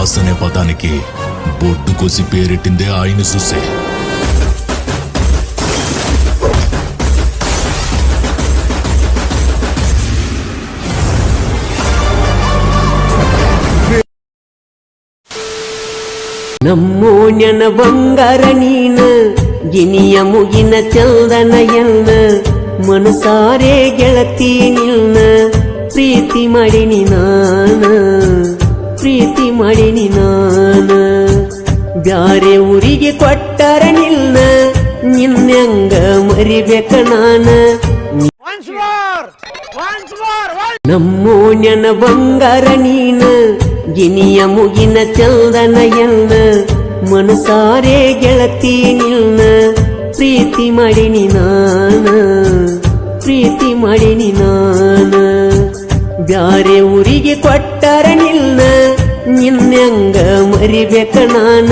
Boss అనే పదానికి బొడ్డు కోసి పేరెట్టిందే ఆయన చూసే. ನಮ್ಮೋಣ್ಯನ ಬಂಗಾರ ನೀನ ಗಿನಿಯ ಮುಗಿನ ಚಂದನಯನ್ನ ಮನಸಾರೆ ಗೆಳತಿ ನಿನ್ನ ಪ್ರೀತಿ ಮಾಡಿನಿ ನಾನ ಪ್ರೀತಿ ಮಾಡಿನಿ ನಾನ ಬ್ಯಾರೆ ಊರಿಗೆ ಕೊಟ್ಟರ ನಿನ್ನ ನಿನ್ನಂಗ ಮರಿಬೇಕ ನಾನ ನಮ್ಮೋಣ್ಯನ ಬಂಗಾರ ನೀನ ಗಿನಿಯ ಮುಗಿನ ಚಂದನಯನ್ನ ಮನಸಾರೆ ಗೆಳತಿ ನಿನ್ನ ಪ್ರೀತಿ ಮಾಡಿನಿ ನಾನ ಪ್ರೀತಿ ಮಾಡಿನಿ ನಾನ ಬ್ಯಾರೆ ಊರಿಗೆ ಕೊಟ್ಟರ ನಿನ್ನ ನಿನ್ನಂಗ ಮರಿಬೇಕ ನಾನ